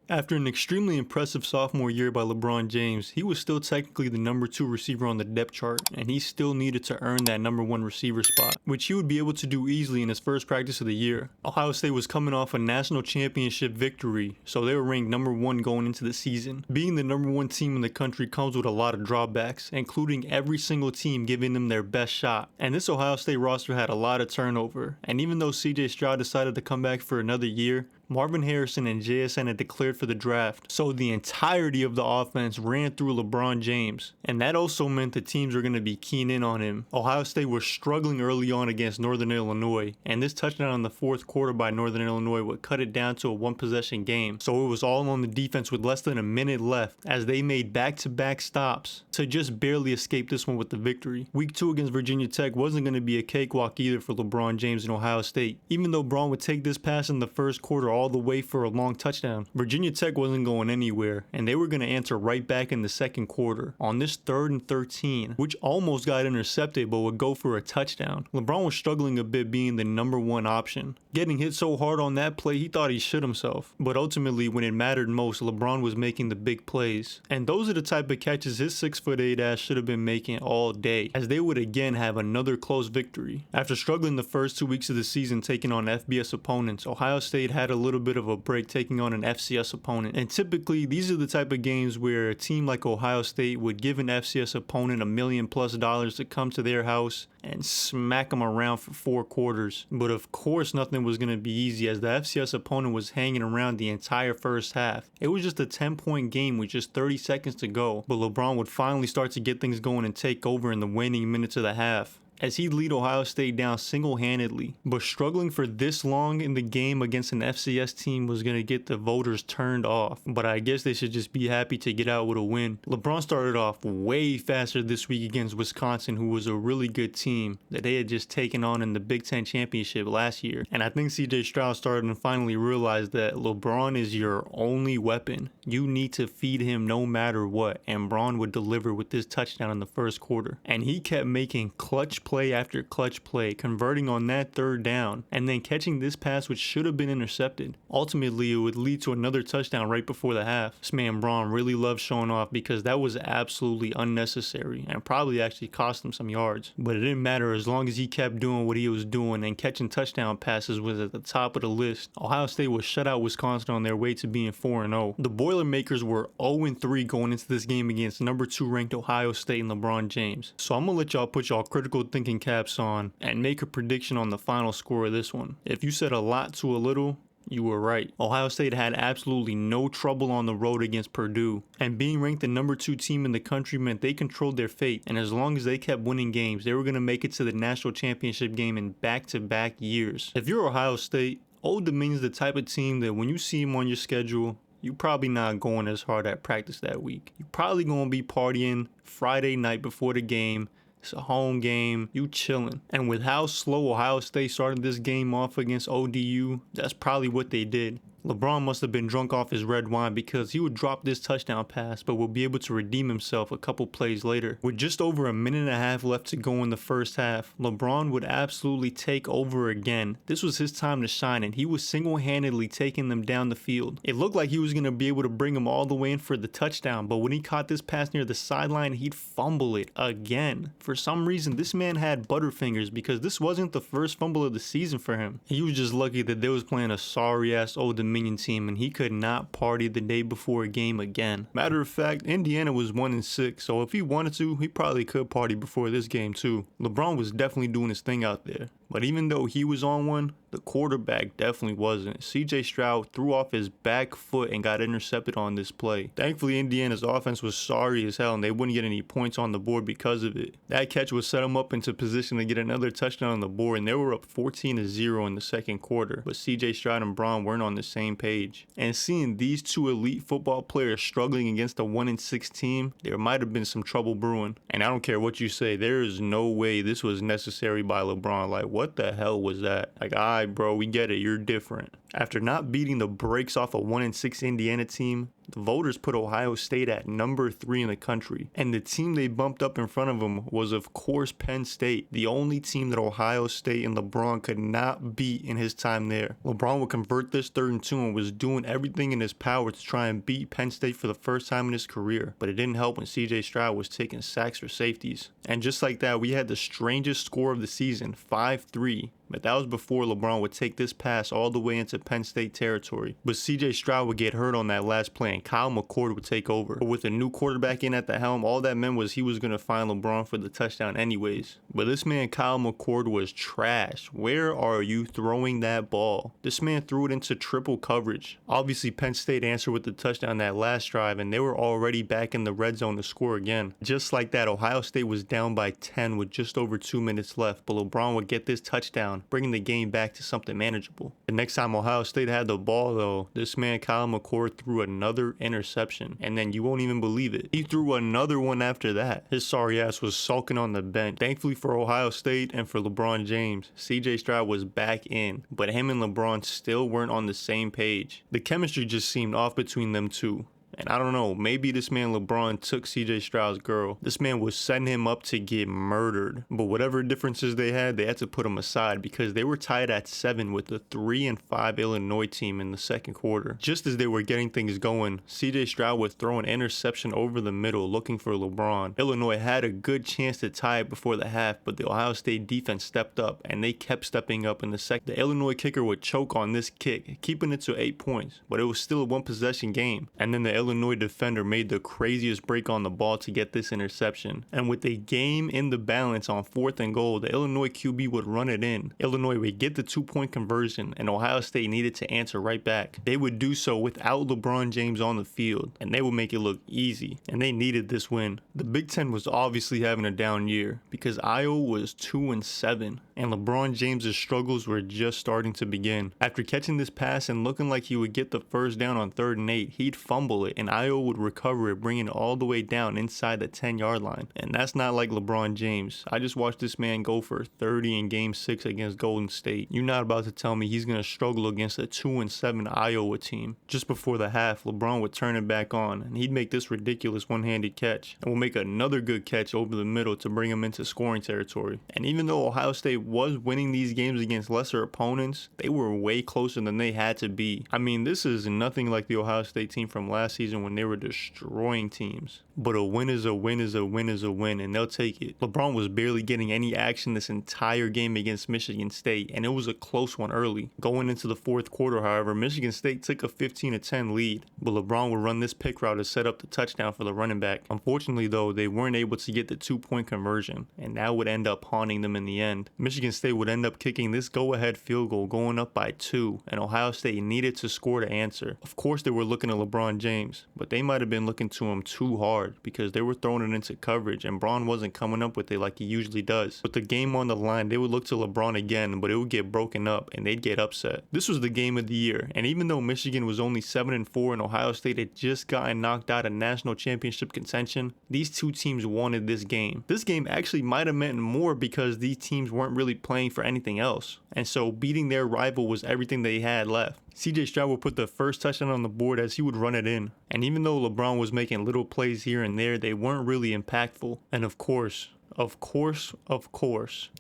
After an extremely impressive sophomore year by LeBron James, he was still technically the number 2 receiver on the depth chart, and he still needed to earn that number 1 receiver spot, which he would be able to do easily in his first practice of the year. Ohio State was coming off a national championship victory, so they were ranked number 1 going into the season. Being the number 1 team in the country comes with a lot of drawbacks, including every single team giving them their best shot. And this Ohio State roster had a lot of turnover, and even though CJ Stroud decided to come back for another year, Marvin Harrison and JSN had declared for the draft, so the entirety of the offense ran through LeBron James, and that also meant the teams were going to be keen in on him. Ohio State was struggling early on against Northern Illinois, and this touchdown in the fourth quarter by Northern Illinois would cut it down to a 1-possession game, so it was all on the defense with less than a minute left as they made back-to-back stops to just barely escape this one with the victory. Week 2 against Virginia Tech wasn't going to be a cakewalk either for LeBron James and Ohio State. Even though Braun would take this pass in the first quarter all the way for a long touchdown, Virginia Tech wasn't going anywhere, and they were going to answer right back in the second quarter on this 3rd and 13, which almost got intercepted but would go for a touchdown. LeBron was struggling a bit being the number 1 option. Getting hit so hard on that play, he thought he shit himself. But ultimately, when it mattered most, LeBron was making the big plays. And those are the type of catches his 6'8" ass should have been making all day, as they would again have another close victory. After struggling the first 2 weeks of the season taking on FBS opponents, Ohio State had a little bit of a break taking on an FCS opponent. And typically, these are the type of games where a team like Ohio State would give an FCS opponent $1 million+ to come to their house and smack them around for 4 quarters. But of course, nothing was going to be easy as the FCS opponent was hanging around the entire first half. It was just a 10-point game with just 30 seconds to go, but LeBron would finally start to get things going and take over in the waning minutes of the half, as he'd lead Ohio State down single-handedly. But struggling for this long in the game against an FCS team was going to get the voters turned off, but I guess they should just be happy to get out with a win. LeBron started off way faster this week against Wisconsin, who was a really good team that they had just taken on in the Big Ten Championship last year. And I think CJ Stroud started and finally realized that LeBron is your only weapon. You need to feed him no matter what, and Braun would deliver with this touchdown in the first quarter. And he kept making clutch play after clutch play, converting on that 3rd down, and then catching this pass which should have been intercepted. Ultimately, it would lead to another touchdown right before the half. This man Braun really loves showing off because that was absolutely unnecessary and probably actually cost him some yards. But it didn't matter as long as he kept doing what he was doing, and catching touchdown passes was at the top of the list. Ohio State was shut out Wisconsin on their way to being 4-0. The Boilermakers were 0-3 going into this game against number 2 ranked Ohio State and LeBron James. So I'm gonna let y'all put y'all critical thinking caps on and make a prediction on the final score of this one. If you said a lot to a little, you were right. Ohio State had absolutely no trouble on the road against Purdue, and being ranked the number 2 team in the country meant they controlled their fate, and as long as they kept winning games, they were going to make it to the national championship game in back-to-back years. If you're Ohio State, Old Dominion's the type of team that when you see him on your schedule, you're probably not going as hard at practice that week. You're probably going to be partying Friday night before the game. It's a home game, you chilling. And with how slow Ohio State started this game off against ODU, that's probably what they did. LeBron must have been drunk off his red wine because he would drop this touchdown pass but will be able to redeem himself a couple plays later. With just over a minute and a half left to go in the first half, LeBron would absolutely take over again. This was his time to shine, and he was single-handedly taking them down the field. It looked like he was going to be able to bring them all the way in for the touchdown, but when he caught this pass near the sideline, he'd fumble it again. For some reason, this man had butterfingers because this wasn't the first fumble of the season for him. He was just lucky that they was playing a sorry-ass Old Dominion team and he could not party the day before a game again. Matter of fact, Indiana was 1-6, so if he wanted to, he probably could party before this game too. LeBron was definitely doing his thing out there. But even though he was on one, the quarterback definitely wasn't. CJ Stroud threw off his back foot and got intercepted on this play. Thankfully, Indiana's offense was sorry as hell and they wouldn't get any points on the board because of it. That catch would set them up into position to get another touchdown on the board, and they were up 14-0 in the second quarter. But CJ Stroud and Braun weren't on the same page. And seeing these two elite football players struggling against a 1-6 team, there might have been some trouble brewing. And I don't care what you say, there is no way this was necessary by LeBron. Like, what the hell was that? Like, alright bro, we get it, you're different. After not beating the brakes off a 1-6 Indiana team, The voters put Ohio State at number 3 in the country, and the team they bumped up in front of them was of course Penn State, the only team that Ohio State and LeBron could not beat in his time there. LeBron would convert this 3rd and 2 and was doing everything in his power to try and beat Penn State for the first time in his career, but it didn't help when CJ Stroud was taking sacks for safeties. And just like that, we had the strangest score of the season, 5-3. But that was before LeBron would take this pass all the way into Penn State territory. But CJ Stroud would get hurt on that last play and Kyle McCord would take over. But with a new quarterback in at the helm, all that meant was he was going to find LeBron for the touchdown anyways. But this man Kyle McCord was trash. Where are you throwing that ball? This man threw it into triple coverage. Obviously Penn State answered with the touchdown that last drive and they were already back in the red zone to score again. Just like that, Ohio State was down by 10 with just over 2 minutes left, but LeBron would get this touchdown, bringing the game back to something manageable. The next time Ohio State had the ball though, this man Kyle McCord threw another interception, and then you won't even believe it, he threw another one after that. His sorry ass was sulking on the bench. Thankfully for Ohio State and for LeBron James, CJ Stroud was back in, but him and LeBron still weren't on the same page. The chemistry just seemed off between them two. And I don't know, maybe this man LeBron took CJ Stroud's girl. This man was setting him up to get murdered. But whatever differences they had to put him aside because they were tied at 7 with the 3-5 Illinois team in the second quarter. Just as they were getting things going, CJ Stroud would throw an interception over the middle looking for LeBron. Illinois had a good chance to tie it before the half, but the Ohio State defense stepped up and they kept stepping up in the second. The Illinois kicker would choke on this kick, keeping it to 8 points, but it was still a 1-possession game. And then the Illinois defender made the craziest break on the ball to get this interception. And with a game in the balance on 4th and goal, the Illinois QB would run it in. Illinois would get the 2-point conversion and Ohio State needed to answer right back. They would do so without LeBron James on the field and they would make it look easy, and they needed this win. The Big Ten was obviously having a down year because Iowa was 2-7 and LeBron James's struggles were just starting to begin. After catching this pass and looking like he would get the first down on 3rd and 8, he'd fumble it and Iowa would recover it, bringing it all the way down inside the 10-yard line. And that's not like LeBron James. I just watched this man go for 30 in game 6 against Golden State. You're not about to tell me he's going to struggle against a 2-7 Iowa team. Just before the half, LeBron would turn it back on and he'd make this ridiculous one-handed catch and will make another good catch over the middle to bring him into scoring territory. And even though Ohio State was winning these games against lesser opponents, they were way closer than they had to be. I mean, this is nothing like the Ohio State team from last season when they were destroying teams. But a win is a win is a win is a win, and they'll take it. LeBron was barely getting any action this entire game against Michigan State, and it was a close one early. Going into the 4th quarter, however, Michigan State took a 15-10 lead, but LeBron would run this pick route to set up the touchdown for the running back. Unfortunately though, they weren't able to get the 2-point conversion, and that would end up haunting them in the end. Michigan State would end up kicking this go-ahead field goal going up by 2, and Ohio State needed to score to answer. Of course they were looking at LeBron James, but they might have been looking to him too hard because they were throwing it into coverage and Braun wasn't coming up with it like he usually does. With the game on the line, they would look to LeBron again, but it would get broken up and they'd get upset. This was the game of the year, and even though Michigan was only 7-4 and Ohio State had just gotten knocked out of national championship contention, these two teams wanted this game. This game actually might have meant more because these teams weren't really playing for anything else, and so beating their rival was everything they had left. CJ Stroud would put the first touchdown on the board as he would run it in. And even though LeBron was making little plays here and there, they weren't really impactful. And of course,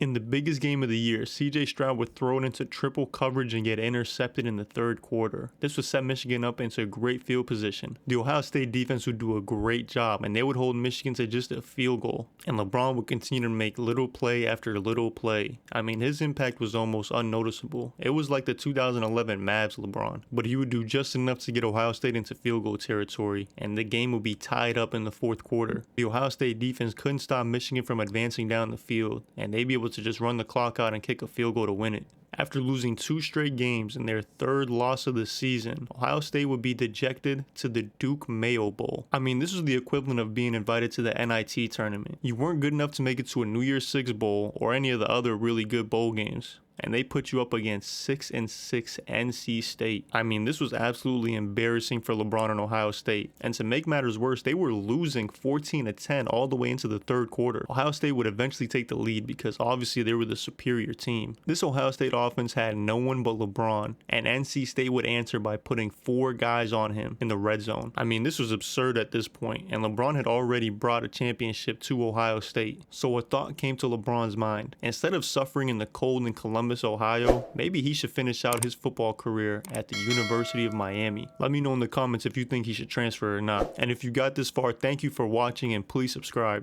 in the biggest game of the year, CJ Stroud would throw it into triple coverage and get intercepted in the 3rd quarter. This would set Michigan up into a great field position. The Ohio State defense would do a great job and they would hold Michigan to just a field goal. And LeBron would continue to make little play after little play. I mean, his impact was almost unnoticeable. It was like the 2011 Mavs LeBron. But he would do just enough to get Ohio State into field goal territory, and the game would be tied up in the 4th quarter. The Ohio State defense couldn't stop Michigan from advancing down the field, and they'd be able to just run the clock out and kick a field goal to win it. After losing 2 straight games and their 3rd loss of the season, Ohio State would be dejected to the Duke Mayo Bowl. I mean, this was the equivalent of being invited to the NIT tournament. You weren't good enough to make it to a New Year's Six Bowl or any of the other really good bowl games. and they put you up against 6-6 NC State. I mean, this was absolutely embarrassing for LeBron and Ohio State. And to make matters worse, they were losing 14-10 all the way into the third quarter. Ohio State would eventually take the lead because obviously they were the superior team. This Ohio State offense had no one but LeBron, and NC State would answer by putting 4 guys on him in the red zone. I mean, this was absurd at this point, and LeBron had already brought a championship to Ohio State. So a thought came to LeBron's mind. Instead of suffering in the cold in Columbus, Ohio, maybe he should finish out his football career at the University of Miami. Let me know in the comments if you think he should transfer or not. And if you got this far, thank you for watching, and please subscribe.